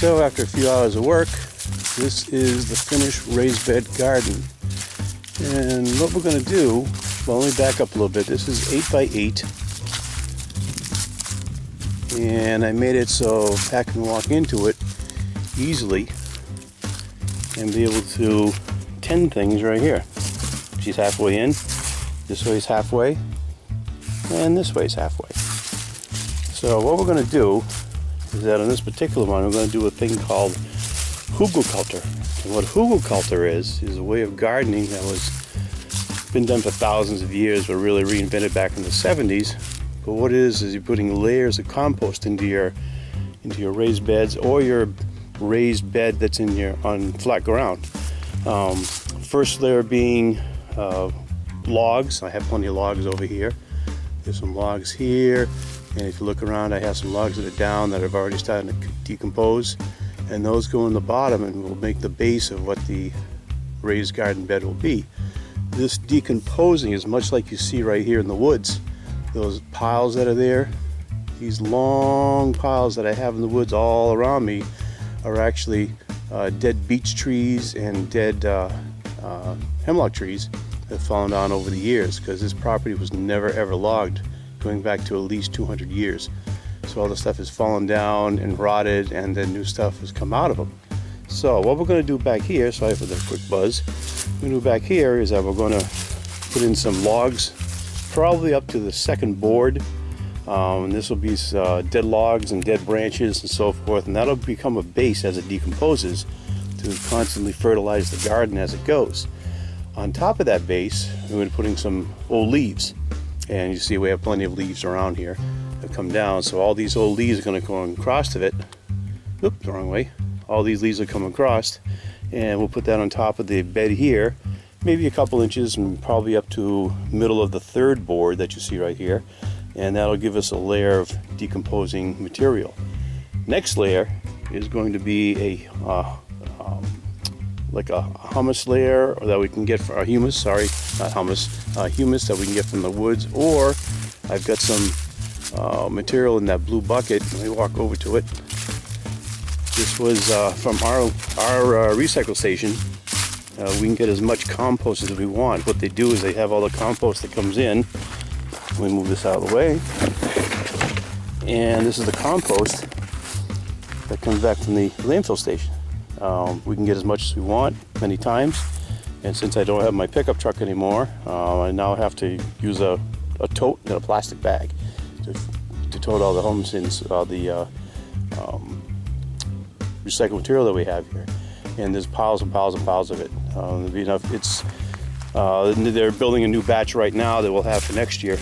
So after a few hours of work, this is the finished raised bed garden. And what we're going to do, well, let me back up a little bit. This is 8 by 8. And I made it so Pat can walk into it easily and be able to tend things right here. She's halfway in, this way's halfway, and this way's halfway. So what we're going to do is that on this particular one, we're going to do a thing called Hugelkultur. And what Hugelkultur is a way of gardening that was been done for thousands of years, but really reinvented back in the 70s. But what it is you're putting layers of compost into your raised beds or your raised bed that's on flat ground. First layer being logs. I have plenty of logs over here. There's some logs here, and if you look around, I have some logs that are down that have already started to decompose, and those go in the bottom and will make the base of what the raised garden bed will be. This decomposing is much like you see right here in the woods. Those piles that are there, these long piles that I have in the woods all around me are actually dead beech trees and dead hemlock trees that have fallen down over the years, because this property was never ever logged, going back to at least 200 years. So all the stuff has fallen down and rotted, and then new stuff has come out of them. So what we're going to do back here, sorry for the quick buzz, what we're going to do back here is that we're going to put in some logs, probably up to the second board. And this will be dead logs and dead branches and so forth, and that'll become a base as it decomposes to constantly fertilize the garden as it goes. On top of that base, we're going to be putting some old leaves, and you see we have plenty of leaves around here that come down, so all these old leaves are going to go across of it. Oops, the wrong way. All these leaves will come across, and we'll put that on top of the bed here, maybe a couple inches, and probably up to middle of the third board that you see right here, and that'll give us a layer of decomposing material. Next layer is going to be like a humus layer that we can get for humus, sorry, not hummus, humus that we can get from the woods, or I've got some material in that blue bucket. Let me walk over to it. This was from our recycle station. We can get as much compost as we want. What they do is they have all the compost that comes in. Let me move this out of the way. And this is the compost that comes back from the landfill station. We can get as much as we want, many times. And since I don't have my pickup truck anymore, I now have to use a tote and a plastic bag to tote all the the recycled material that we have here. And there's piles and piles and piles of it. There'll be enough. They're building a new batch right now that we'll have for next year.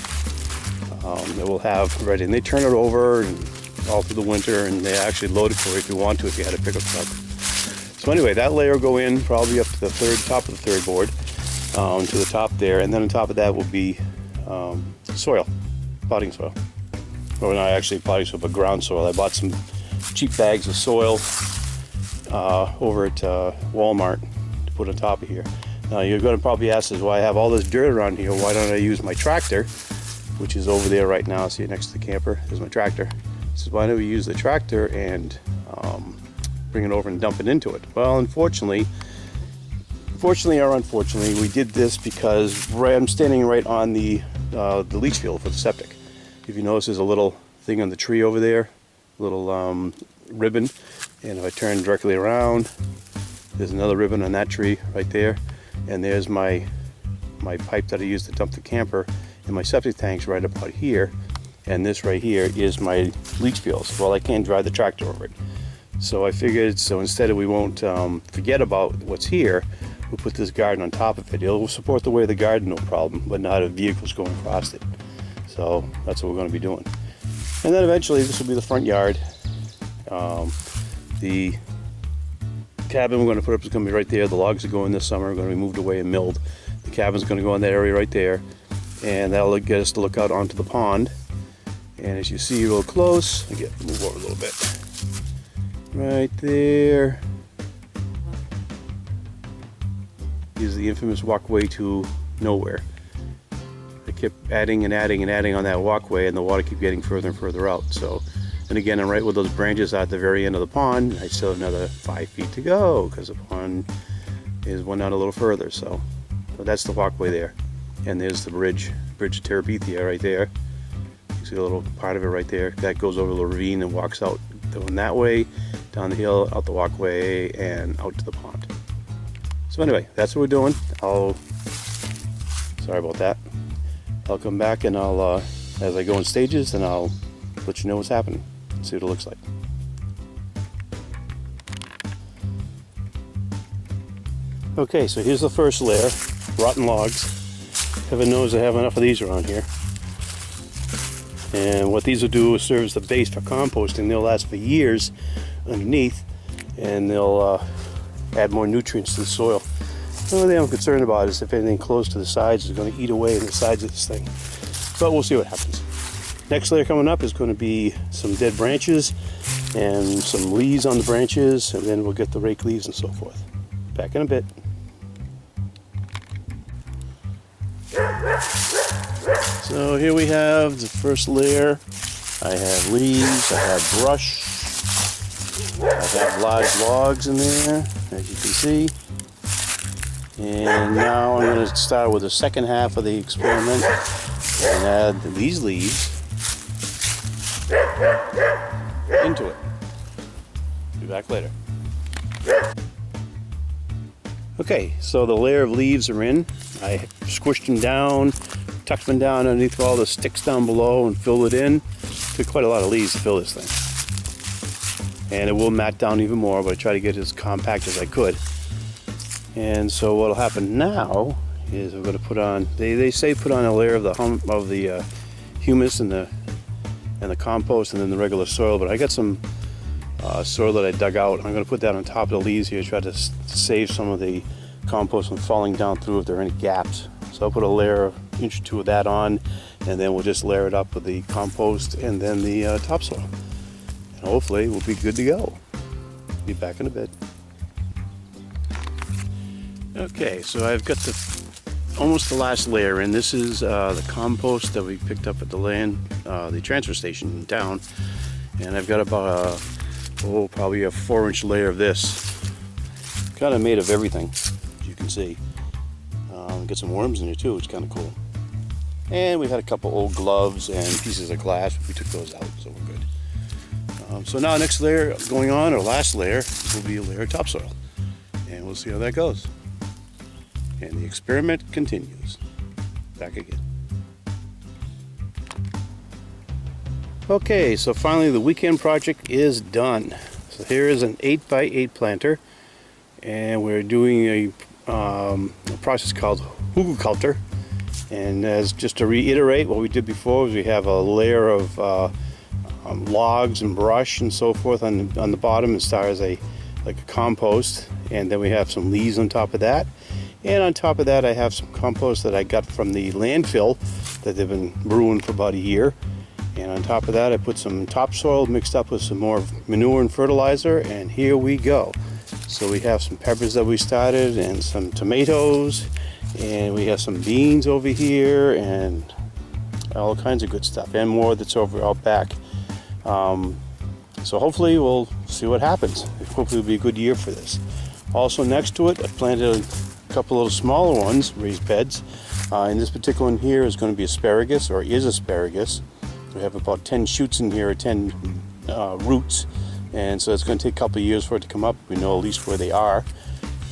That we'll have ready, and they turn it over and all through the winter, and they actually load it for you if you want to, if you had a pickup truck. So anyway, that layer will go in probably up to the top of the third board, to the top there, and then on top of that will be soil, potting soil. Or not actually potting soil, but ground soil. I bought some cheap bags of soil over at Walmart to put on top of here. Now you're going to probably ask us, why I have all this dirt around here, why don't I use my tractor, which is over there right now. See it next to the camper, there's my tractor. So why don't we use the tractor and bring it over and dump it into it? Well, fortunately or unfortunately, we did this because I'm standing right on the leach field for the septic. If you notice, there's a little thing on the tree over there, little ribbon, and if I turn directly around, there's another ribbon on that tree right there, and there's my pipe that I use to dump the camper, and my septic tank's right about here, and this right here is my leach fields. Well, I can't drive the tractor over it, so I figured, so instead we won't forget about what's here, we'll put this garden on top of it. It'll support the way of the garden, no problem, but not have vehicles going across it. So that's what we're going to be doing. And then eventually this will be the front yard. The cabin we're going to put up is going to be right there. The logs are going this summer, are going to be moved away and milled. The cabin's going to go in that area right there, and that'll get us to look out onto the pond. And as you see real close, move over a little bit. Right there is the infamous walkway to nowhere. I kept adding and adding and adding on that walkway, and the water kept getting further and further out. So And again, I'm right where those branches are at the very end of the pond. I still have another 5 feet to go because the pond is one out a little further. So that's the walkway there. And there's the bridge of Terabithia right there. You see a little part of it right there. That goes over the ravine and walks out going that way, down the hill, out the walkway, and out to the pond. So anyway, that's what we're doing. Sorry about that. I'll come back and I'll, as I go in stages, and I'll let you know what's happening. See what it looks like. Okay, so here's the first layer, rotten logs. Heaven knows I have enough of these around here. And what these will do is serve as the base for composting. They'll last for years underneath, and they'll add more nutrients to the soil. The only thing I'm concerned about is if anything close to the sides is going to eat away in the sides of this thing. But we'll see what happens. Next layer coming up is going to be some dead branches and some leaves on the branches, and then we'll get the rake leaves and so forth. Back in a bit. So here we have the first layer. I have leaves, I have brush, I have large logs in there, as you can see. And now I'm going to start with the second half of the experiment and add these leaves into it. Be back later. Okay, so the layer of leaves are in. I squished them down, tucked them down underneath all the sticks down below and filled it in. Took quite a lot of leaves to fill this thing. And it will mat down even more, but I try to get it as compact as I could. And so what'll happen now is we're going to put on, they say put on a layer of the humus and the compost and then the regular soil, but I got some soil that I dug out. I'm going to put that on top of the leaves here, try to save some of the compost from falling down through if there are any gaps. So I'll put a layer, an inch or two of that on, and then we'll just layer it up with the compost and then the topsoil. And hopefully we'll be good to go. Be back in a bit. Okay, so I've got almost the last layer in. This is the compost that we picked up at the transfer station in town. And I've got about probably a 4-inch layer of this. Kind of made of everything, as you can see. Get some worms in here too, it's kind of cool. And we had a couple old gloves and pieces of glass, but we took those out, so we're good. So now next layer going on, or last layer, will be a layer of topsoil. And we'll see how that goes. And the experiment continues. Back again. Okay, so finally the weekend project is done. So here is an 8x8 planter, and we're doing a process called Hugelkultur. And as just to reiterate what we did before, is we have a layer of logs and brush and so forth on the bottom and start as like a compost, and then we have some leaves on top of that. And on top of that, I have some compost that I got from the landfill that they've been brewing for about a year. And on top of that, I put some topsoil mixed up with some more manure and fertilizer, and here we go. So we have some peppers that we started, and some tomatoes, and we have some beans over here, and all kinds of good stuff, and more that's over out back. So hopefully we'll see what happens. Hopefully it'll be a good year for this. Also next to it, I planted a couple little smaller ones, raised beds. And this particular one here is going to be asparagus, or is asparagus. We have about 10 shoots in here, or 10 roots, and so it's going to take a couple of years for it to come up. We know at least where they are.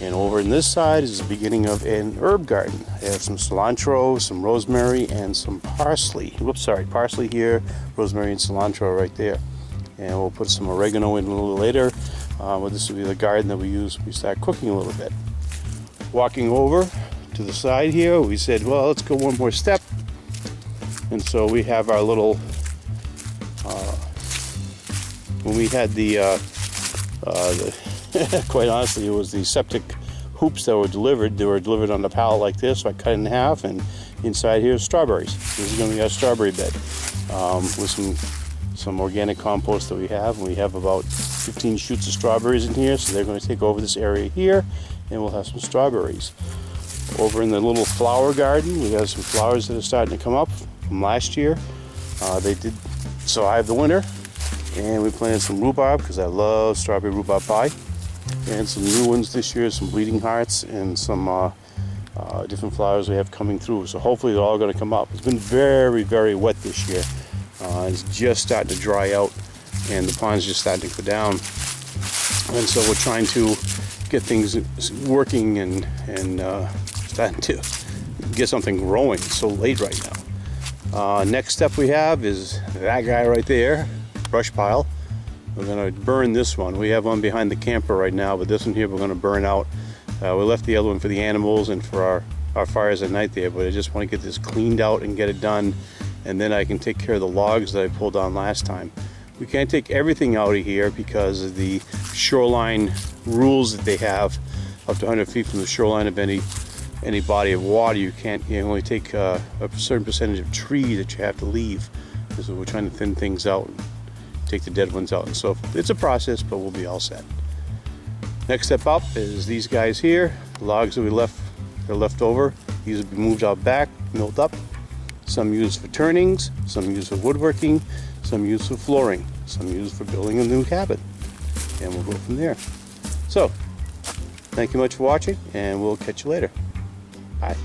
And over on this side is the beginning of an herb garden. I have some cilantro, some rosemary, and some parsley. Whoops, sorry, parsley here, rosemary and cilantro right there. And we'll put some oregano in a little later. But this will be the garden that we use when we start cooking a little bit. Walking over to the side here, we said, well, let's go one more step. And so we have our little, when we had quite honestly, it was the septic hoops that were delivered. They were delivered on a pallet like this, so I cut it in half, and inside here is strawberries. This is going to be our strawberry bed with some organic compost that we have. And we have about 15 shoots of strawberries in here, so they're going to take over this area here, and we'll have some strawberries. Over in the little flower garden, we have some flowers that are starting to come up from last year. So I have the winter, And we planted some rhubarb because I love strawberry rhubarb pie. And some new ones this year, some bleeding hearts and some different flowers we have coming through. So hopefully they're all going to come up. It's been very, very wet this year. It's just starting to dry out and the pond's just starting to go down. And so we're trying to get things working and starting to get something growing. It's so late right now. Next step we have is that guy right there, brush pile. We're going to burn this one. We have one behind the camper right now, but this one here we're going to burn out. We left the other one for the animals and for our fires at night there, but I just want to get this cleaned out and get it done, and then I can take care of the logs that I pulled on last time. We can't take everything out of here because of the shoreline rules that they have. Up to 100 feet from the shoreline of any body of water, you only take a certain percentage of tree that you have to leave. So we're trying to thin things out and take the dead ones out and so forth. It's a process, but we'll be all set. Next step up is these guys here, the logs that they're left over. These will be moved out back, milled up. Some used for turnings, some used for woodworking, some used for flooring, some used for building a new cabin. And we'll go from there. So, thank you much for watching, and we'll catch you later. Bye.